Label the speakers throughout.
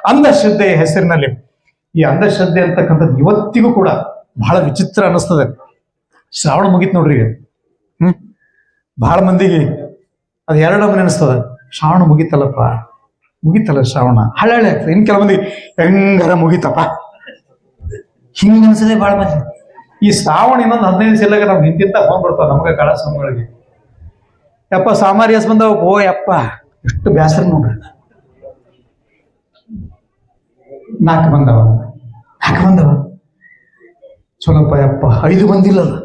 Speaker 1: ಅಂಧಶ್ರದ್ಧೆಯ ಹೆಸರಿನಲ್ಲಿ. ಈ ಅಂಧಶ್ರದ್ಧೆ ಅಂತಕ್ಕಂಥದ್ದು ಇವತ್ತಿಗೂ ಕೂಡ ಬಹಳ ವಿಚಿತ್ರ ಅನ್ನಿಸ್ತದೆ. ಶ್ರಾವಣ ಮುಗೀತು ನೋಡ್ರಿ ಈಗ. ಬಹಳ ಮಂದಿಗೆ ಅದು ಎರಡು ಮನೆ ಅನಿಸ್ತದ. ಶ್ರಾವಣ ಮುಗೀತಲ್ಲಪ್ಪ, ಮುಗೀತಲ್ಲ ಶ್ರಾವಣ, ಹಳೆ ಆಗ್ತದೆ. ಇನ್ನು ಕೆಲವು ಮಂದಿ ಹೆಂಗಾರ ಮುಗೀತಪ್ಪ ಹಿಂಗ ಅನ್ಸದೆ ಬಹಳ ಮಂದಿ. ಈ ಶ್ರಾವಣ ಇನ್ನೊಂದು 15 ದಿವಸ ಇಲ್ಲಾಗ ನಾವು ನಿಂತಿಂತ ಫೋನ್ ಬರ್ತಾವ ನಮಗೆ ಕಾಳ ಸ್ವಾಮಿಗಳಿಗೆ. ಯಪ್ಪ ಸಾಮಾರಿಯಸ್ ಬಂದವ, ಓ ಯಪ್ಪ ಎಷ್ಟು ಬೇಸರ ನೋಡ್ರಿ. 4 ಬಂದವ ಚಲೋಪ್ಪ ಯಪ್ಪ, 5 ಬಂದಿಲ್ಲಲ್ಲ,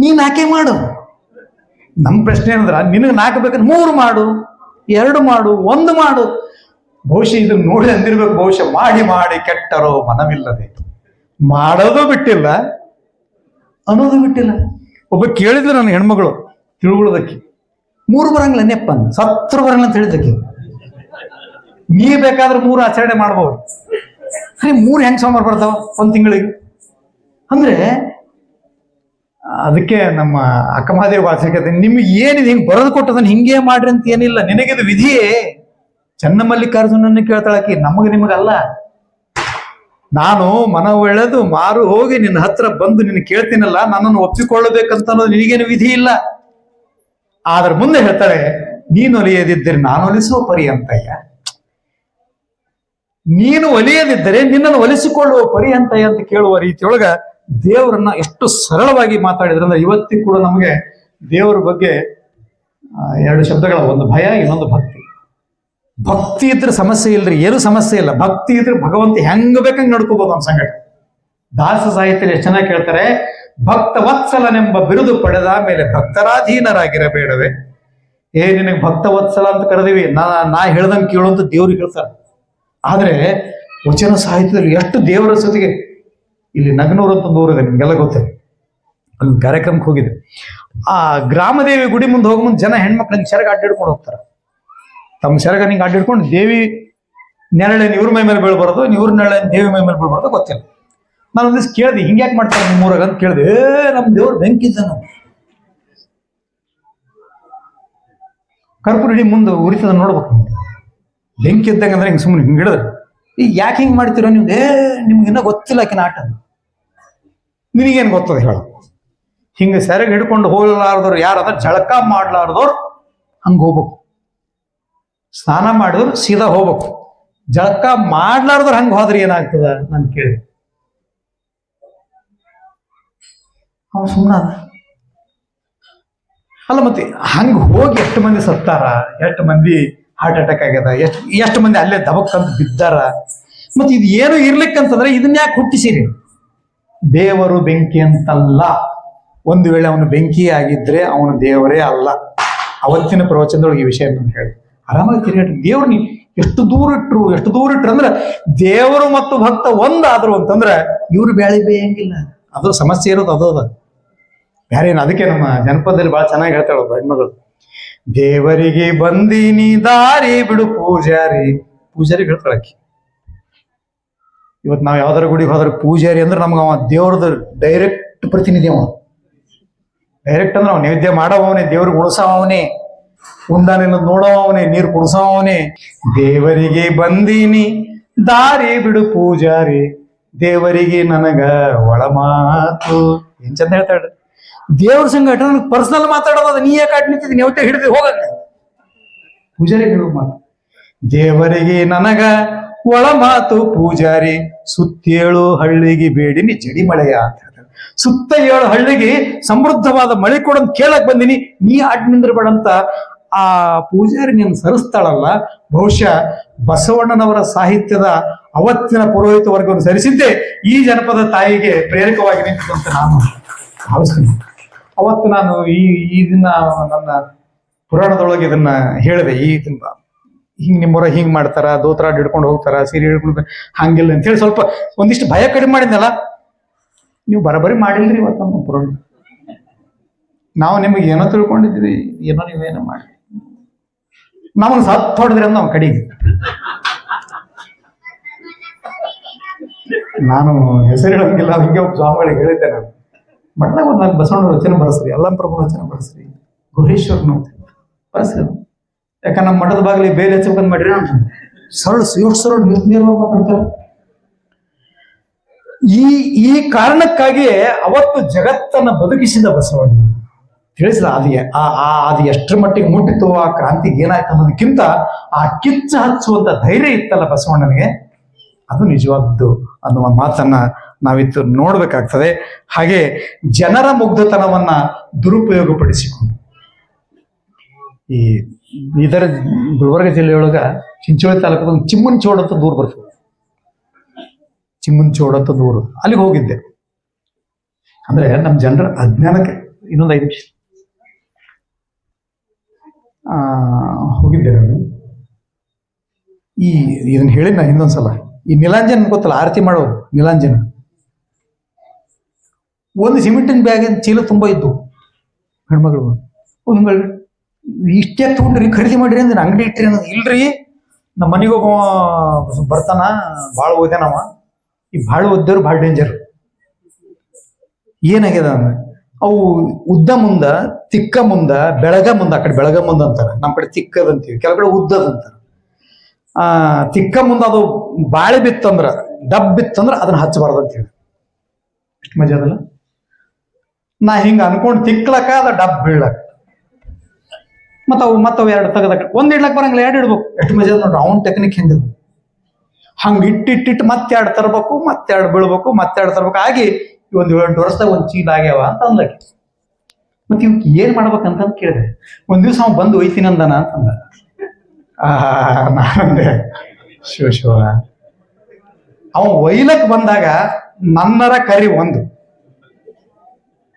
Speaker 1: ನೀ 4 ಮಾಡು. ನಮ್ಮ ಪ್ರಶ್ನೆ ಏನಂದ್ರ, ನಿನಗೆ 4 ಬೇಕಂದ್ರೆ 3 ಮಾಡು, 2 ಮಾಡು, 1 ಮಾಡು. ಬಹುಶಃ ಇದನ್ನ ನೋಡಿ ಅಂದಿರ್ಬೇಕು, ಬಹುಶಃ ಮಾಡಿ ಮಾಡಿ ಕೆಟ್ಟರೋ ಮನವಿಲ್ಲದೆ, ಮಾಡೋದು ಬಿಟ್ಟಿಲ್ಲ ಅನ್ನೋದು ಬಿಟ್ಟಿಲ್ಲ. ಒಬ್ಬ ಕೇಳಿದ್ರು ನನ್ನ ಹೆಣ್ಮಗಳು ತಿಳುವುಳದಕ್ಕೆ, 3 ಬರಂಗಿಲ್ಲ ನೆಪ್ಪ ಅಂದ, 70 ಬರಂಗಿಲ್ಲ ಅಂತ ಹೇಳಿದ್ದಕ್ಕೆ. ನೀ ಬೇಕಾದ್ರೆ 3 ಆಚರಣೆ ಮಾಡ್ಬೋದು, ಅರೆ 3 ಹೆಂಗ್ ಸೋಮವಾರ ಬರ್ತಾವ 1 ತಿಂಗಳಿಗೆ ಅಂದ್ರೆ? ಅದಕ್ಕೆ ನಮ್ಮ ಅಕ್ಕಮಹಾದೇವಿ ವಾಚಿಕತೆ, ನಿಮ್ಗೆ ಏನಿದೆ ಹಿಂಗೆ ಬರೆದು ಕೊಟ್ಟದನ್ನ ಹಿಂಗೇ ಮಾಡ್ರಿ ಅಂತ ಏನಿಲ್ಲ, ನಿನಗಿದು ವಿಧಿಯೇ. ಚನ್ನಮಲ್ಲಿಕಾರ್ಜುನನ್ನ ಕೇಳ್ತಾಳಕಿ, ನಿಮಗಲ್ಲ. ನಾನು ಮನವೊಳೆದು ಮಾರು ಹೋಗಿ ನಿನ್ನ ಹತ್ರ ಬಂದು ನಿನ್ನ ಕೇಳ್ತೀನಲ್ಲ, ನನ್ನನ್ನು ಒಪ್ಪಿಕೊಳ್ಳಬೇಕಂತ ಅನ್ನೋದು ನಿನಗೇನು ವಿಧಿ ಇಲ್ಲ. ಆದ್ರ ಮುಂದೆ ಹೇಳ್ತಾಳೆ, ನೀನು ಒಲಿಯದಿದ್ದರೆ ನಾನು ಒಲಿಸುವ ಪರ್ಯಂತಯ್ಯ, ನೀನು ಒಲಿಯದಿದ್ದರೆ ನಿನ್ನನ್ನು ಒಲಿಸಿಕೊಳ್ಳುವ ಪರ್ಯಂತಯ್ಯ ಅಂತ ಕೇಳುವ ರೀತಿಯೊಳಗ ದೇವರನ್ನ ಎಷ್ಟು ಸರಳವಾಗಿ ಮಾತಾಡಿದ್ರಂದ್ರೆ, ಇವತ್ತಿಗೂ ಕೂಡ ನಮಗೆ ದೇವರ ಬಗ್ಗೆ 2 ಶಬ್ದಗಳ, ಒಂದು ಭಯ, ಇನ್ನೊಂದು ಭಕ್ತಿ. ಭಕ್ತಿ ಇದ್ರೆ ಸಮಸ್ಯೆ ಇಲ್ರಿ, ಏನು ಸಮಸ್ಯೆ ಇಲ್ಲ. ಭಕ್ತಿ ಇದ್ರೆ ಭಗವಂತ ಹೆಂಗ ಬೇಕಂಗ್ ನಡ್ಕೋಬಹುದು ನಮ್ಮ ಸಂಗಟ. ದಾಸ ಸಾಹಿತ್ಯ ಎಷ್ಟು ಚೆನ್ನಾಗಿ ಕೇಳ್ತಾರೆ, ಭಕ್ತ ವತ್ಸಲನೆಂಬ ಬಿರುದು ಪಡೆದ ಮೇಲೆ ಭಕ್ತರಾಧೀನರಾಗಿರಬೇಡವೇ. ನಿನಗೆ ಭಕ್ತ ವತ್ಸಲ ಅಂತ ಕರೆದಿವಿ, ನಾ ಹೇಳ್ದಂಗೆ ಕೇಳು ಅಂತ ದೇವ್ರಿಗೆ ಹೇಳ್ತಾರೆ. ಆದ್ರೆ ವಚನ ಸಾಹಿತ್ಯದಲ್ಲಿ ಎಷ್ಟು ದೇವರ ಜೊತೆಗೆ, ಇಲ್ಲಿ ನಗನೂರು ಅಂತ ಒಂದು ಊರಿದೆ, ನಿಮ್ಗೆಲ್ಲ ಗೊತ್ತಿದೆ. ಒಂದು ಕಾರ್ಯಕ್ರಮಕ್ಕೆ ಹೋಗಿದೆ. ಆ ಗ್ರಾಮದೇವಿ ಗುಡಿ ಮುಂದೆ ಹೋಗ ಮುಂದೆ ಜನ ಹೆಣ್ಮಕ್ಳು ಸೆರಗ ಅಡ್ಡಿಡ್ಕೊಂಡು ಹೋಗ್ತಾರೆ. ತಮ್ಮ ಸೆರಗ ನಿಂಗೆ ಅಡ್ಡಿಡ್ಕೊಂಡು ದೇವಿ ನೆರಳೇನು ಇವ್ರ ಮೈ ಮೇಲೆ ಬೀಳ್ಬಾರ್ದು, ಇವ್ರ ನೆರಳೇನು ದೇವಿ ಮೈ ಮೇಲೆ ಬೀಳ್ಬಾರ್ದು ಗೊತ್ತಿಲ್ಲ. ನಾನು ಒಂದಿವ್ಸ ಕೇಳಿದೆ, ಹಿಂಗ್ಯಾಕೆ ಮಾಡ್ತಾರೆ ನಿಮ್ಮ ಊರಾಗ ಅಂತ ಕೇಳಿದೆ. ನಮ್ಮ ದೇವ್ರು ಬೆಂಕಿದ್ದ, ನಾವು ಕರ್ಪೂರ ಹಿಡಿ ಮುಂದೆ ಉರಿತದ ನೋಡ್ಬೇಕು. ಬೆಂಕಿ ಇದ್ದಂಗೆ ಅಂದ್ರೆ ಹಿಂಗೆ ಸುಮ್ಮನೆ ಹಿಂಗೆ ಹಿಡಿದ್ರೆ, ಈಗ ಯಾಕೆ ಹಿಂಗೆ ಮಾಡ್ತೀರೋ ನೀವು? ನಿಮ್ಗೆ ಇನ್ನೂ ಗೊತ್ತಿಲ್ಲ ಆಕಿನ ಆಟ, ನಿನಗೇನು ಗೊತ್ತದ ಹೇಳ. ಹಿಂಗೆ ಸೆರಗ ಹಿಡ್ಕೊಂಡು ಹೋಗ್ಲಾರ್ದವ್ರು ಯಾರದ, ಜಳಕ ಮಾಡ್ಲಾರ್ದವ್ರು ಹಂಗೆ ಹೋಗ್ಬೇಕು. ಸ್ನಾನ ಮಾಡಿದ್ರು ಸೀದಾ ಹೋಗ್ಬೇಕು. ಜಳಕ ಮಾಡ್ಲಾರ್ದವ್ರು ಹಂಗೆ ಹೋದ್ರೆ ಏನಾಗ್ತದ ನಾನು ಕೇಳಿ. ಅವ ಸುಮ್ಮನ ಅಲ್ಲ, ಮತ್ತೆ ಹಂಗೆ ಹೋಗಿ ಎಷ್ಟು ಮಂದಿ ಸತ್ತಾರ, ಎಷ್ಟು ಮಂದಿ ಹಾರ್ಟ್ ಅಟ್ಯಾಕ್ ಆಗ್ಯದ, ಎಷ್ಟು ಮಂದಿ ಅಲ್ಲೇ ದಬಕ್ಕಂತ ಬಿದ್ದಾರ. ಮತ್ತೆ ಇದು ಏನು ಇರ್ಲಿಕ್ಕಂತಂದ್ರೆ ಇದನ್ನ ಯಾಕೆ ಹುಟ್ಟಿಸಿರಿ? ದೇವರು ಬೆಂಕಿ ಅಂತಲ್ಲ. ಒಂದು ವೇಳೆ ಅವನು ಬೆಂಕಿ ಆಗಿದ್ರೆ ಅವನು ದೇವರೇ ಅಲ್ಲ. ಅವತ್ತಿನ ಪ್ರವಚನದೊಳಗೆ ಈ ವಿಷಯ ಹೇಳಿ ಆರಾಮಾಗಿ ತಿರುಗಾಡಿ. ದೇವ್ರು ನೀವು ಎಷ್ಟು ದೂರ ಇಟ್ರು ಅಂದ್ರೆ, ದೇವರು ಮತ್ತು ಭಕ್ತ ಒಂದಾದ್ರು ಅಂತಂದ್ರೆ ಇವ್ರು ಬ್ಯಾಳಿ ಬೇಯಂಗಿಲ್ಲ. ಅದು ಸಮಸ್ಯೆ ಇರೋದು ಅದ ಬೇರೇನು. ಅದಕ್ಕೆ ನಮ್ಮ ಜನಪದದಲ್ಲಿ ಬಹಳ ಚೆನ್ನಾಗಿ ಹೇಳ್ತಾಳ ಒಬ್ಬ ಹೆಣ್ಮಗಳು, ದೇವರಿಗೆ ಬಂದಿನಿ ದಾರಿ ಬಿಡು ಪೂಜಾರಿ ಹೇಳ್ತಾಳಕ್ಕಿ. ಇವತ್ತು ನಾವು ಯಾವ್ದಾರ ಗುಡಿಗೆ ಹೋದ್ರೆ ಪೂಜಾರಿ ಅಂದ್ರೆ ನಮ್ಗೆ ಅವ ದೇವ್ರದ್ದು ಡೈರೆಕ್ಟ್ ಪ್ರತಿನಿಧಿ. ಅವ ಡೈರೆಕ್ಟ್ ಅಂದ್ರೆ ಅವ ನೈವೇದ್ಯ ಮಾಡವನೇ, ದೇವ್ರಿಗೆ ಉಣಸವನೇ, ಉಂಡಾನೆಲ್ಲ ನೋಡವನೇ, ನೀರು ಕುಡಿಸವನೇ. ದೇವರಿಗೆ ಬಂದೀನಿ ದಾರಿ ಬಿಡು ಪೂಜಾರಿ, ದೇವರಿಗೆ ನನಗ ಒಳ ಮಾತು. ಏನ್ ಚಂದ ಹೇಳ್ತಾಳ್ರಿ. ದೇವ್ರ ಸಂಗಟ ನನಗೆ ಪರ್ಸನಲ್ ಮಾತಾಡೋದು, ನೀ ಯಾಕೆ ಆಟ ನಿಂತಿದ್ದೀನಿ ನೇವತೆ ಹಿಡಿದು ಹೋಗಂಗ. ಪೂಜಾರಿ ಹೇಳುವ ಮಾತು, ದೇವರಿಗೆ ನನಗ ಒಳ ಮಾತು ಪೂಜಾರಿ, ಸುತ್ತೇಳು ಹಳ್ಳಿಗೆ ಬೇಡಿನಿ ಜಡಿ ಮಳೆಯ ಅಂತ ಹೇಳ್ತಾರೆ. ಸುತ್ತ 7 ಹಳ್ಳಿಗೆ ಸಮೃದ್ಧವಾದ ಮಳೆ ಕೊಡಂತ ಕೇಳಕ್ ಬಂದಿನಿ, ನೀ ಆಟ ನಿಂದ್ರಬೇಡಂತ ಆ ಪೂಜಾರಿ ನೀನು ಸರಿಸ್ತಾಳಲ್ಲ. ಬಹುಶಃ ಬಸವಣ್ಣನವರ ಸಾಹಿತ್ಯದ ಅವತ್ತಿನ ಪುರೋಹಿತ ವರ್ಗವನ್ನು ಸರಿಸಿದ್ದೆ ಈ ಜನಪದ ತಾಯಿಗೆ ಪ್ರೇರಕವಾಗಿ ನಿಂತಿತು ಅಂತ ನಾನು ಭಾವಿಸ್ತೀನಿ. ಅವತ್ತು ನಾನು ಇದನ್ನ ನನ್ನ ಪುರಾಣದೊಳಗೆ ಇದನ್ನ ಹೇಳಿದೆ. ಹಿಂಗ್ ನಿಮ್ಮೂರ ಹಿಂಗ್ ಮಾಡ್ತಾರ, ದೋತ್ರ ಹಿಡ್ಕೊಂಡು ಹೋಗ್ತಾರ, ಸೀರೆ ಹಿಡ್ಕೊಂಡು ಹಂಗಿಲ್ಲ ಅಂತ ಹೇಳಿ ಸ್ವಲ್ಪ ಒಂದಿಷ್ಟು ಭಯ ಕಡಿಮೆ ಮಾಡಿದ್ನಲ್ಲ. ನೀವು ಬರಬರಿ ಮಾಡಿಲ್ರಿ ಇವತ್ತು ನಮ್ಮ ಪುರಾಣ. ನಾವು ನಿಮಗೆ ಏನೋ ತಿಳ್ಕೊಂಡಿದ್ವಿ, ಏನೋ ನೀವೇನೋ ಮಾಡಿ ನಮಗೆ ಸತ್ತು ಹೊಡೆದ್ರಿ ಅಂತ ನಾವು ಕಡೆಗೆ. ನಾನು ಹೆಸರು ಹೇಳಂಗಿಲ್ಲ, ಹಿಂಗೆ ಒಬ್ಬ ಸ್ವಾಮಿಗಳಿಗೆ ಹೇಳಿದ್ದೆ. ನಾನು ಮಠದಾಗ ಒಂದು ನಾನು ಬಸವಣ್ಣ ರಚನೆ ಬರೆಸ್ರಿ, ಅಲ್ಲಂಪ್ರಭು ರಚನೆ ಬರೆಸ್ರಿ, ಗುಹೇಶ್ವರನ ಬರೆಸ್ರಿ. ಯಾಕಂದ್ರೆ ನಮ್ಮ ಮಠದ ಬಾಗಿಲಿ ಬೇರೆ ಹಚ್ಚಬೇಕಂತ ಮಾಡಿರಿ. ನಾನು ಸರಳ ಎಷ್ಟು ಸರಳ ನೇರವಾಗಿ ಮಾತಾಡ್ತಾರೆ. ಈ ಕಾರಣಕ್ಕಾಗಿಯೇ ಅವತ್ತು ಜಗತ್ತನ್ನ ಬದುಕಿಸಿದ ಬಸವಣ್ಣ ತಿಳಿಸಿದ. ಅದು ಎಷ್ಟರ ಮಟ್ಟಿಗೆ ಮುಟ್ಟಿತು, ಆ ಕ್ರಾಂತಿಗೆ ಏನಾಯ್ತು ಅನ್ನೋದಕ್ಕಿಂತ ಆ ಕಿಚ್ಚು ಹಚ್ಚುವಂತ ಧೈರ್ಯ ಇತ್ತಲ್ಲ ಬಸವಣ್ಣನಿಗೆ, ಅದು ನಿಜವಾದದ್ದು ಅನ್ನುವ ಮಾತನ್ನ ನಾವಿತ್ತು ನೋಡ್ಬೇಕಾಗ್ತದೆ. ಹಾಗೆ ಜನರ ಮುಗ್ಧತನವನ್ನ ದುರುಪಯೋಗಪಡಿಸಿಕೊಂಡು ಈ ಬೀದರ್ ಗುಲ್ಬರ್ಗ ಜಿಲ್ಲೆಯೊಳಗ ಚಿಂಚೋಳಿ ತಾಲೂಕದ ಒಂದು ಚಿಮ್ಮನಚೋಡ್ ಅಂತ ದೂರ ಬರ್ತದೆ. ಚಿಮ್ಮನಚೋಡ್ ಅಂತ ದೂರ, ಅಲ್ಲಿಗೆ ಹೋಗಿದ್ದೆ. ಅಂದ್ರೆ ನಮ್ಮ ಜನರ ಅಜ್ಞಾನಕ್ಕೆ ಇನ್ನೊಂದು 5 ನಿಮಿಷ ಹೋಗಿದ್ದೆ ನಾನು. ಇದನ್ನ ಹೇಳಿ ನಾ ಇನ್ನೊಂದ್ಸಲ, ಈ ನೀಲಾಂಜನ್ ಗೊತ್ತಲ್ಲ, ಆರತಿ ಮಾಡೋರು ನೀಲಾಂಜನ್, ಒಂದು ಸಿಮೆಂಟಿನ ಬ್ಯಾಗಿನ ಚೀಲ ತುಂಬ ಇದ್ದು ಹೆಣ್ಮಗಳು. ಹಿಂಗ ಇಷ್ಟೇ ತಗೊಂಡ್ರಿ, ಖರೀದಿ ಮಾಡಿರಿ ಅಂದ್ರೆ ಅಂಗಡಿ ಇಟ್ರಿ ಅನ್ನೋದು. ಇಲ್ರಿ, ನಮ್ಮ ಮನೆಗೆ ಹೋಗೋ ಬರ್ತಾನ, ಭಾಳ ಓದ್ಯಾನವ. ಈ ಭಾಳ ಓದ್ದವ್ರು ಭಾಳ ಡೇಂಜರ್. ಏನಾಗ್ಯದ ಅಂದ್ರೆ ಅವು ಉದ್ದ ಮುಂದ, ತಿಕ್ಕ ಮುಂದ, ಬೆಳಗ ಮುಂದ. ಆ ಕಡೆ ಬೆಳಗ ಮುಂದ ಅಂತಾರ, ನಮ್ಮ ಕಡೆ ತಿಕ್ಕದಂತೀವಿ, ಕೆಳಗಡೆ ಉದ್ದದಂತಾರ. ತಿಕ್ಕ ಮುಂದ ಅದು ಬಾಳೆ ಬಿತ್ತಂದ್ರ, ಡಬ್ ಬಿತ್ತಂದ್ರ ಅದನ್ನ ಹಚ್ಚಬಾರ್ದು ಅಂತ ಹೇಳಿ. ಎಷ್ಟು ಮಜಾ ಅದಲ್ಲ. ನಾ ಹಿಂಗ ಅನ್ಕೊಂಡು ತಿಕ್ಲಕ್ಕ ಅದ ಡಬ್ ಬೀಳಕ್, ಮತ್ತವು 2 ತೆಗದ ಒಂದ್ ಇಡ್ಲಕ್ ಬರಂಗಿಲ್ಲ, 2 ಇಡ್ಬೇಕು. ಎಷ್ಟು ಮಜಾ ನೋಡ್ರಿ ಅವ್ನ ಟೆಕ್ನಿಕ್ ಹೆಂಗದ. ಹಂಗ ಇಟ್ಟಿಟ್ಟು ಮತ್ತೆ 2 ತರ್ಬೇಕು, ಮತ್ತೆ 2 ಬೀಳ್ಬೇಕು, ಮತ್ತೆ 2 ತರ್ಬೇಕು. ಆಗಿ ಒಂದು 7 ವರ್ಷದಾಗ ಒಂದು ಚೀಲ ಆಗ್ಯಾವ ಅಂತ ಅಂದಕ್ಕೆ. ಮತ್ತೆ ಇವ್ ಏನ್ ಮಾಡ್ಬೇಕಂತ ಕೇಳಿದೆ. ಒಂದ್ ದಿವ್ಸ ಅವ್ ಬಂದು ಒಯ್ತೀನಿ ಅಂದಾನ ಅಂತಂದ. ನಾನಂದೆ ಶಿವ ಅವ ಒಯ್ಲಕ್ ಬಂದಾಗ ನನ್ನರ ಕರಿ ಒಂದು.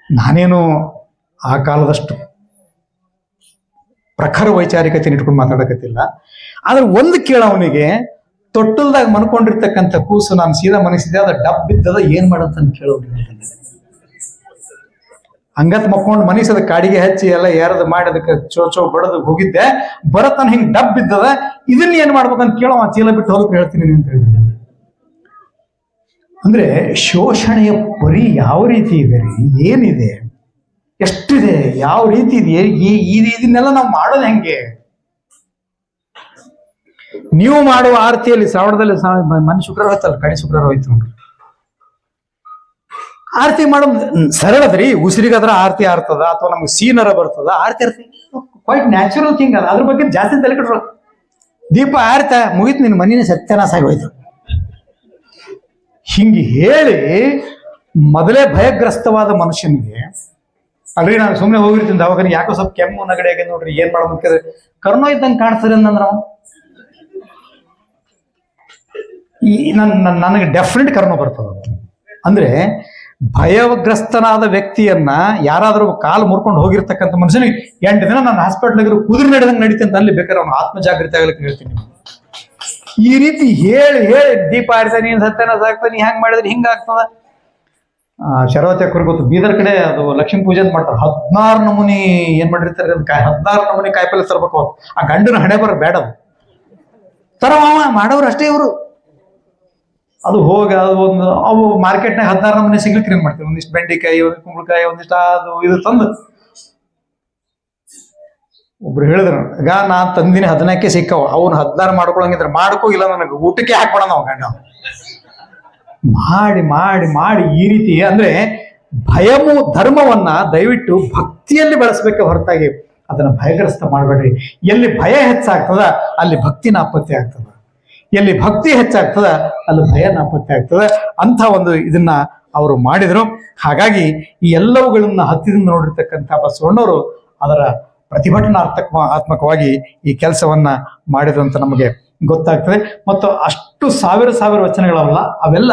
Speaker 1: ನಾನೇನು ಆ ಕಾಲದಷ್ಟು ಪ್ರಖರ ವೈಚಾರಿಕತೆ ಇಟ್ಕೊಂಡು ಮಾತಾಡಕತ್ತಿಲ್ಲ. ಆದ್ರೆ ಒಂದು ಕೇಳ, ಅವನಿಗೆ ತೊಟ್ಟಲ್ದಾಗ ಮನ್ಕೊಂಡಿರ್ತಕ್ಕಂಥ ಕೂಸು ನಾನು ಸೀದಾ ಮನಸಿದ್ದೆ, ಅದ ಡಬ್ ಬಿದ್ದದ, ಏನ್ ಮಾಡಂತ ಕೇಳೋಡಿ. ಹಂಗತ್ ಮಕ್ಕೊಂಡು ಮನಸದ ಕಾಡಿಗೆ ಹಚ್ಚಿ ಎಲ್ಲ ಯಾರದು ಮಾಡಿ ಅದಕ್ಕೆ ಚೋ ಬಡದು ಹೋಗಿದ್ದೆ. ಬರತನ ಹಿಂಗ್ ಡಬ್ ಬಿದ್ದದ, ಇದನ್ನ ಏನ್ ಮಾಡ್ಬೇಕಂತ ಕೇಳೋ, ಚೀಲ ಬಿಟ್ಟು ಹೋಗಕ್ಕೆ ಹೇಳ್ತೀನಿ ಅಂತ ಹೇಳಿದ್ದೆ. ಅಂದ್ರೆ ಶೋಷಣೆಯ ಪರಿ ಯಾವ ರೀತಿ ಇದೆ ರೀ, ಏನಿದೆ, ಎಷ್ಟಿದೆ, ಯಾವ ರೀತಿ ಇದೆ, ಇದನ್ನೆಲ್ಲ ನಾವು ಮಾಡೋದು ಹೆಂಗೆ? ನೀವು ಮಾಡುವ ಆರತಿಯಲ್ಲಿ ಶ್ರಾವಣದಲ್ಲಿ ಮನೆ ಶುಕ್ರವಾರ ಹೋಯ್ತಲ್ಲ, ಕಡೆ ಶುಕ್ರವಾರ ಹೋಯ್ತು ನೋಡ್ರಿ. ಆರತಿ ಮಾಡೋ ಸರಳದ್ರಿ. ಉಸಿರಿಗಾದ್ರ ಆರತಿ ಆರ್ತದ, ಅಥವಾ ನಮ್ಗೆ ಸೀನರ ಬರ್ತದ, ಆರತಿ ಕ್ವೈಟ್ ನ್ಯಾಚುರಲ್ ಥಿಂಗ್ ಅದ. ಅದ್ರ ಬಗ್ಗೆ ಜಾಸ್ತಿ ತಲೆ ಕೆಡ್ರ. ದೀಪ ಆರ್ತ ಮುಗಿತು, ನಿನ್ನ ಮನೇನೆ ಸತ್ಯನಾಶ ಆಗೋಯ್ತು. ಹಿಂಗೆ ಹೇಳಿ ಮೊದಲೇ ಭಯಗ್ರಸ್ತವಾದ ಮನುಷ್ಯನಿಗೆ, ಅಲ್ರಿ ನಾನು ಸುಮ್ಮನೆ ಹೋಗಿರ್ತೀನಿ ದವಾಖಾನೆ, ಯಾಕೋ ಸ್ವಲ್ಪ ಕೆಮ್ಮು ನಗಡೆ ಆಗಿದೆ ನೋಡ್ರಿ, ಏನ್ ಮಾಡೋದು, ಕರ್ನೋ ಇದ್ದಂಗೆ ಕಾಣಿಸ್ತದೆ ಅಂದ್ರ ನನಗೆ ಡೆಫಿನೆಟ್ ಕರ್ನೋ ಬರ್ತದ. ಅಂದ್ರೆ ಭಯಗ್ರಸ್ತನಾದ ವ್ಯಕ್ತಿಯನ್ನ ಯಾರಾದ್ರೂ ಕಾಲು ಮುರ್ಕೊಂಡು ಹೋಗಿರ್ತಕ್ಕಂಥ ಮನುಷ್ಯನಿಗೆ 8 ದಿನ ನಾನು ಹಾಸ್ಪಿಟ್ಲಾಗಿರೋ ಕುದುರೆ ನಡೆದಂಗೆ ನಡೀತೆ ಅಂತ ಅಲ್ಲಿ ಬೇಕಾದ್ರೆ ಅವ್ನು ಆತ್ಮಜಾಗೃತಿ ಆಗ್ಲಿಕ್ಕೆ ಹೇಳ್ತೀನಿ. ಈ ರೀತಿ ಹೇಳಿ ಹೇಳಿ ದೀಪ ಆಡ್ತಾನೆ, ಸತ್ಯನಾಶ ಆಗ್ತಾನೆ, ಹೆಂಗ್ ಮಾಡಿದ್ರೆ ಹಿಂಗ ಆಗ್ತದ. ಶರವತ್ಯಕರು ಗೊತ್ತು, ಬೀದರ್ ಕಡೆ ಅದು ಲಕ್ಷ್ಮೀ ಪೂಜೆ ಅಂತ ಮಾಡ್ತಾರೆ. 16 ನಮೂನಿ ಏನ್ ಮಾಡಿರ್ತಾರೆ, 16 ನಮೂನಿ ಕಾಯಿಪಲ್ಲೆ ತರ್ಬೇಕು. ಆ ಗಂಡನ ಹಣೆ ಬರ ಬೇಡ, ಅದು ತರ ಮಾಡೋರು ಅಷ್ಟೇ ಇವರು. ಅದು ಹೋಗಿ ಅವು ಮಾರ್ಕೆಟ್ನಾಗ 16 ನಮೂನಿ ಸಿಗ್ಲಿಕ್ಕೆ ಏನ್ ಮಾಡ್ತೀವಿ, ಒಂದಿಷ್ಟು ಬೆಂಡೆಕಾಯಿ, ಒಂದಿಷ್ಟು ಕುಂಬಳಕಾಯಿ, ಒಂದಿಷ್ಟು ಅದು ಇದು ತಂದು. ಒಬ್ರು ಹೇಳಿದ್ರು, ಈಗ ನಾನ್ ತಂದಿನಿ 14 ಸಿಕ್ಕವ, ಅವ್ನು 16 ಮಾಡ್ಕೊಳಂಗಿದ್ರೆ ಮಾಡ್ಕೋ, ಇಲ್ಲ ನನಗೆ ಊಟಕ್ಕೆ ಹಾಕ್ಬೇಡ ನಾವು ಗಂಡ. ಮಾಡಿ ಮಾಡಿ ಮಾಡಿ ಈ ರೀತಿ. ಅಂದ್ರೆ ಧರ್ಮವನ್ನ ದಯವಿಟ್ಟು ಭಕ್ತಿಯಲ್ಲಿ ಬೆಳೆಸ್ಬೇಕೆ ಹೊರತಾಗಿ ಅದನ್ನ ಭಯಗ್ರಸ್ತ ಮಾಡಬೇಡ್ರಿ. ಎಲ್ಲಿ ಭಯ ಹೆಚ್ಚಾಗ್ತದ ಅಲ್ಲಿ ಭಕ್ತಿ ನಾಪತ್ತೆ ಆಗ್ತದ, ಎಲ್ಲಿ ಭಕ್ತಿ ಹೆಚ್ಚಾಗ್ತದ ಅಲ್ಲಿ ಭಯ ನಾಪತ್ತೆ ಆಗ್ತದ. ಅಂತ ಒಂದು ಇದನ್ನ ಅವರು ಮಾಡಿದ್ರು. ಹಾಗಾಗಿ ಈ ಎಲ್ಲವುಗಳನ್ನ ಹತ್ತಿದಿಂದ ನೋಡಿರ್ತಕ್ಕಂಥ ಬಸವಣ್ಣವರು ಅದರ ಪ್ರತಿಭಟನಾತ್ಮಕವಾಗಿ ಈ ಕೆಲಸವನ್ನ ಮಾಡಿದ್ರು ಅಂತ ನಮಗೆ ಗೊತ್ತಾಗ್ತದೆ. ಮತ್ತು ಅಷ್ಟು ಸಾವಿರ ವಚನಗಳಲ್ಲ, ಅವೆಲ್ಲ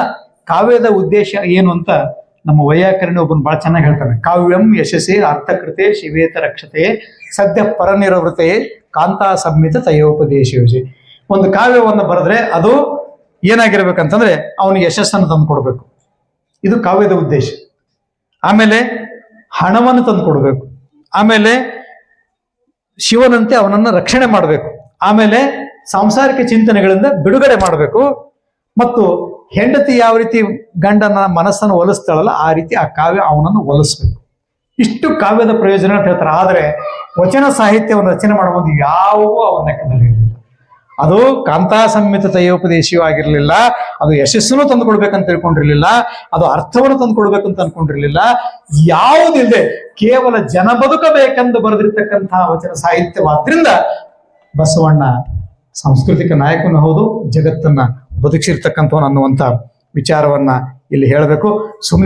Speaker 1: ಕಾವ್ಯದ ಉದ್ದೇಶ ಏನು ಅಂತ ನಮ್ಮ ವೈಯಾಕರಣಿ ಒಬ್ಬನು ಬಹಳ ಚೆನ್ನಾಗಿ ಹೇಳ್ತಾನೆ. ಕಾವ್ಯಂ ಯಶಸ್ಸೇ ಅರ್ಥಕೃತೆ ಶಿವೇತ ರಕ್ಷತೆ ಸದ್ಯ ಪರನಿರವೃತೆ ಕಾಂತಾ ಸಂಹಿತ ತಯೋಪದೇಶ ಯೋಜಿ. ಒಂದು ಕಾವ್ಯವನ್ನು ಬರೆದ್ರೆ ಅದು ಏನಾಗಿರ್ಬೇಕಂತಂದ್ರೆ ಅವನಿಗೆ ಯಶಸ್ಸನ್ನು ತಂದು ಕೊಡ್ಬೇಕು, ಇದು ಕಾವ್ಯದ ಉದ್ದೇಶ. ಆಮೇಲೆ ಹಣವನ್ನು ತಂದು ಕೊಡ್ಬೇಕು, ಆಮೇಲೆ ಶಿವನಂತೆ ಅವನನ್ನ ರಕ್ಷಣೆ ಮಾಡಬೇಕು, ಆಮೇಲೆ ಸಾಂಸಾರಿಕ ಚಿಂತನೆಗಳಿಂದ ಬಿಡುಗಡೆ ಮಾಡಬೇಕು, ಮತ್ತು ಹೆಂಡತಿ ಯಾವ ರೀತಿ ಗಂಡನ ಮನಸ್ಸನ್ನು ಒಲಿಸ್ತಾಳಲ್ಲ ಆ ರೀತಿ ಆ ಕಾವ್ಯ ಅವನನ್ನು ಒಲಿಸ್ಬೇಕು. ಇಷ್ಟು ಕಾವ್ಯದ ಪ್ರಯೋಜನ ಅಂತ ಹೇಳ್ತಾರೆ. ಆದರೆ ವಚನ ಸಾಹಿತ್ಯವನ್ನು ರಚನೆ ಮಾಡುವುದು ಯಾವುವೂ ಅವನ ಲೆಕ್ಕದಲ್ಲಿ ಇರಲಿಲ್ಲ. ಅದು ಕಾಂತಾ ಸಂಹಿತ ತಯೋಪದೇಶಿಯೂ ಆಗಿರ್ಲಿಲ್ಲ, ಅದು ಯಶಸ್ಸನ್ನು ತಂದುಕೊಡ್ಬೇಕಂತ ತಿಳ್ಕೊಂಡಿರ್ಲಿಲ್ಲ, ಅದು ಅರ್ಥವನ್ನು ತಂದುಕೊಡ್ಬೇಕಂತ ಅನ್ಕೊಂಡಿರ್ಲಿಲ್ಲ. ಯಾವುದಿಲ್ಲದೆ ಕೇವಲ ಜನ ಬದುಕಬೇಕೆಂದು ಬರೆದಿರ್ತಕ್ಕಂತಹ ವಚನ ಸಾಹಿತ್ಯವಾದ್ರಿಂದ ಬಸವಣ್ಣ ಸಾಂಸ್ಕೃತಿಕ ನಾಯಕನೂ ಹೌದು, ಜಗತ್ತನ್ನ ಬದುಕಿಸಿರ್ತಕ್ಕಂಥವನು ಅನ್ನುವಂಥ ವಿಚಾರವನ್ನ ಇಲ್ಲಿ ಹೇಳಬೇಕು. ಸುಮ್ಮನೆ